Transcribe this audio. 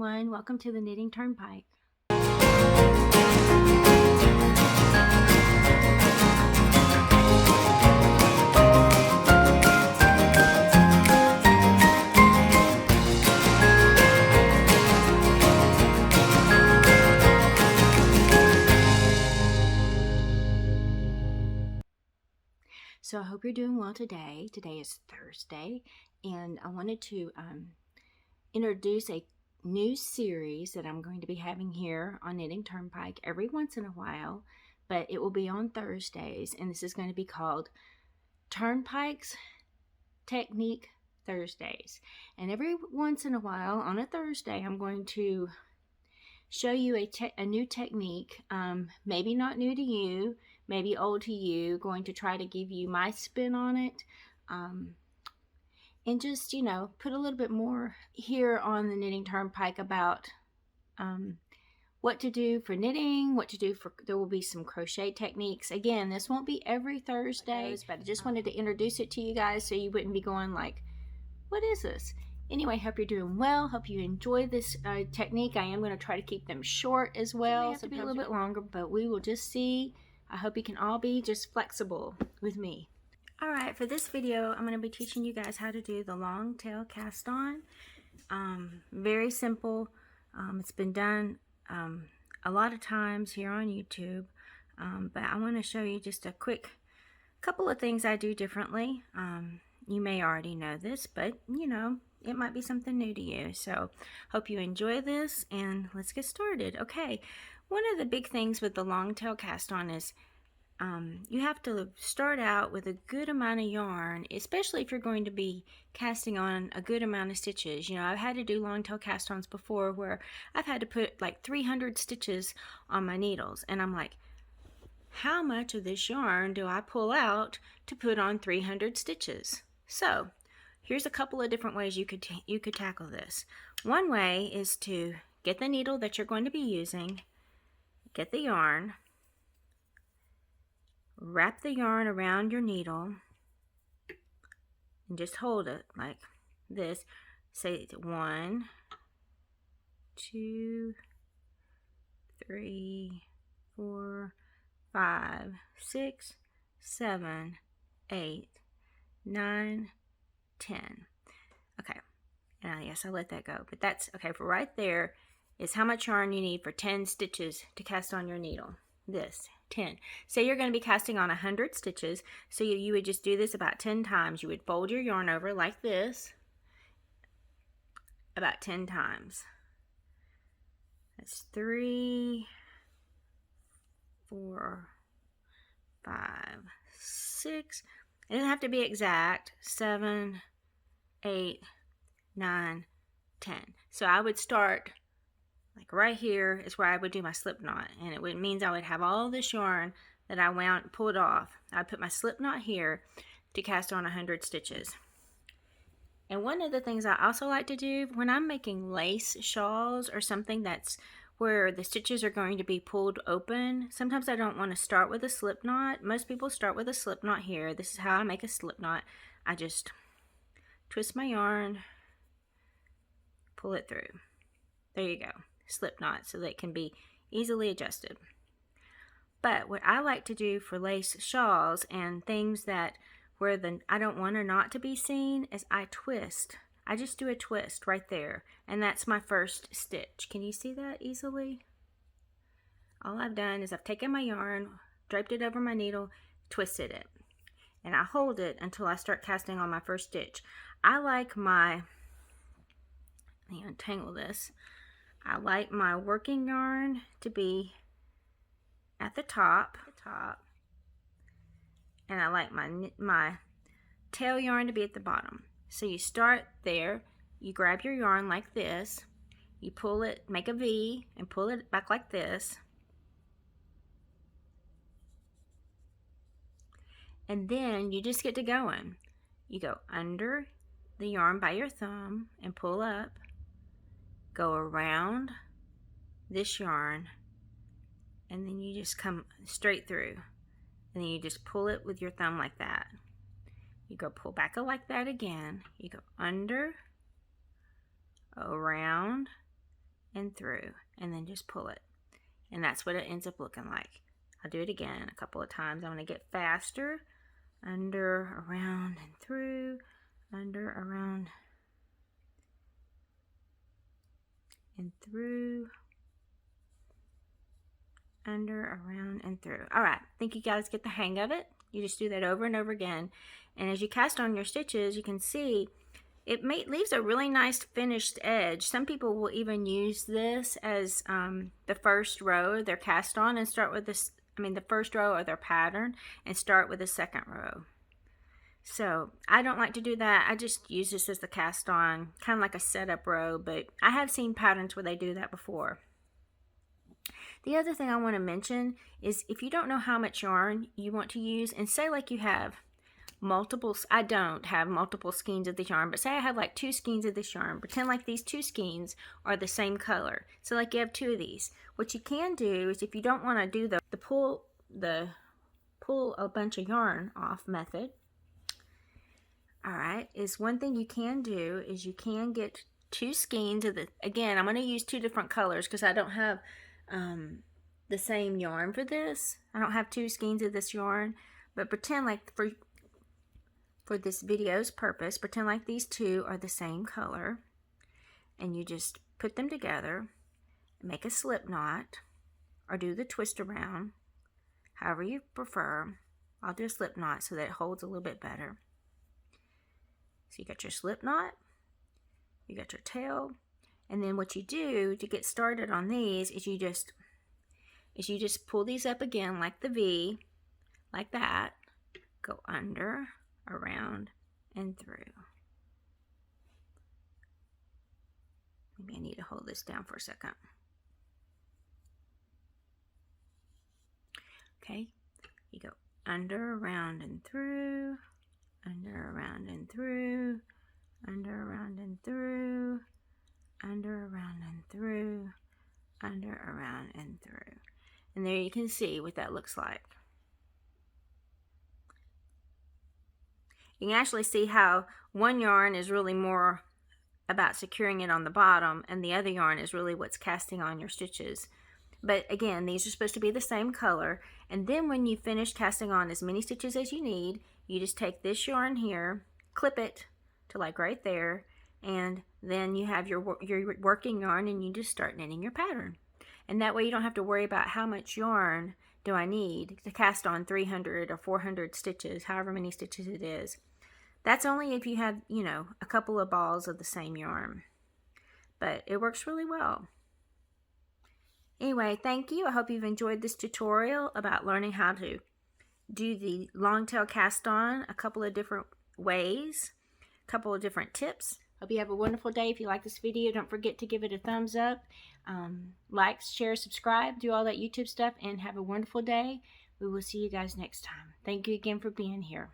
everyone, welcome to the Knitting Turnpike. So I hope you're doing well today. Today is Thursday, and I wanted to introduce a new series that I'm going to be having here on Knitting Turnpike every once in a while, but it will be on Thursdays, and this is going to be called Turnpike's Technique Thursdays. And every once in a while on a Thursday, I'm going to show you a new technique, maybe not new to you, maybe old to you, going to try to give you my spin on it, and just, put a little bit more here on the Knitting Turnpike about what to do for knitting, there will be some crochet techniques. Again, this won't be every Thursday, but I just wanted to introduce it to you guys so you wouldn't be going like, what is this? Anyway, hope you're doing well. Hope you enjoy this technique. I am going to try to keep them short as well. They have to be a little bit longer, but we will just see. I hope you can all be just flexible with me. Alright, for this video, I'm going to be teaching you guys how to do the long tail cast on. Very simple. It's been done a lot of times here on YouTube, but I want to show you just a quick couple of things I do differently. You may already know this, but it might be something new to you. So hope you enjoy this, and let's get started. Okay, one of the big things with the long tail cast on is you have to start out with a good amount of yarn, especially if you're going to be casting on a good amount of stitches. I've had to do long tail cast ons before where I've had to put like 300 stitches on my needles, and I'm like, how much of this yarn do I pull out to put on 300 stitches? So here's a couple of different ways you could tackle this. One way is to get the needle that you're going to be using, get the yarn, wrap the yarn around your needle, and just hold it like this. Say 1, 2, 3, 4, 5, 6, 7, 8, 9, 10. Okay, and yes, I let that go, but that's okay. For right there is how much yarn you need for 10 stitches to cast on your needle. This 10. Say you're going to be casting on 100 stitches, so you would just do this about 10 times. You would fold your yarn over like this about 10 times. That's 3, 4, 5, 6. It doesn't have to be exact. 7, 8, 9, 10. So I would start like right here is where I would do my slip knot, and it means I would have all this yarn that I pulled off. I'd put my slip knot here to cast on 100 stitches. And one of the things I also like to do when I'm making lace shawls or something that's where the stitches are going to be pulled open, sometimes I don't want to start with a slip knot. Most people start with a slip knot here. This is how I make a slip knot. I just twist my yarn, pull it through. There you go. Slip knot, so that it can be easily adjusted. But what I like to do for lace shawls and things that where I don't want a knot to be seen is I twist. I just do a twist right there, and that's my first stitch. Can you see that easily? All I've done is I've taken my yarn, draped it over my needle, twisted it, and I hold it until I start casting on my first stitch. Let me untangle this. I like my working yarn to be at the top, and I like my tail yarn to be at the bottom. So you start there, you grab your yarn like this, you pull it, make a V, and pull it back like this, and then you just get to going. You go under the yarn by your thumb and pull up, go around this yarn, and then you just come straight through, and then you just pull it with your thumb like that. You go pull back like that again, you go under, around, and through, and then just pull it. And that's what it ends up looking like. I'll do it again a couple of times. I'm going to get faster. Under, around, and through. Under, around, and through. Under, around, and through. Alright, I think you guys get the hang of it. You just do that over and over again. And as you cast on your stitches, you can see it leaves a really nice finished edge. Some people will even use this as the first row they're cast on and start with this, the first row of their pattern and start with the second row. So I don't like to do that. I just use this as the cast on, kind of like a setup row, but I have seen patterns where they do that before. The other thing I want to mention is if you don't know how much yarn you want to use, and say like you have multiple, I don't have multiple skeins of this yarn, but say I have like 2 skeins of this yarn. Pretend like these 2 skeins are the same color. So like you have 2 of these. What you can do is, if you don't want to do the pull a bunch of yarn off method, alright, is one thing you can do is you can get 2 skeins of the, again, I'm going to use 2 different colors because I don't have the same yarn for this. I don't have 2 skeins of this yarn, but pretend like for this video's purpose, pretend like these 2 are the same color, and you just put them together, make a slip knot, or do the twist around, however you prefer. I'll do a slip knot so that it holds a little bit better. So you got your slip knot, you got your tail, and then what you do to get started on these is you just pull these up again like the V, like that, go under, around, and through. Maybe I need to hold this down for a second. Okay, you go under, around, and through, under, around, and through, under, around, and through, under, around, and through, under, around, and through. And there you can see what that looks like. You can actually see how one yarn is really more about securing it on the bottom, and the other yarn is really what's casting on your stitches. But again, these are supposed to be the same color, and then when you finish casting on as many stitches as you need, you just take this yarn here, clip it to like right there, and then you have your working yarn, and you just start knitting your pattern. And that way you don't have to worry about how much yarn do I need to cast on 300 or 400 stitches, however many stitches it is. That's only if you have, a couple of balls of the same yarn. But it works really well. Anyway, thank you. I hope you've enjoyed this tutorial about learning how to do the long tail cast on a couple of different ways, a couple of different tips. Hope you have a wonderful day. If you like this video, don't forget to give it a thumbs up. Like, share, subscribe, do all that YouTube stuff, and have a wonderful day. We will see you guys next time. Thank you again for being here.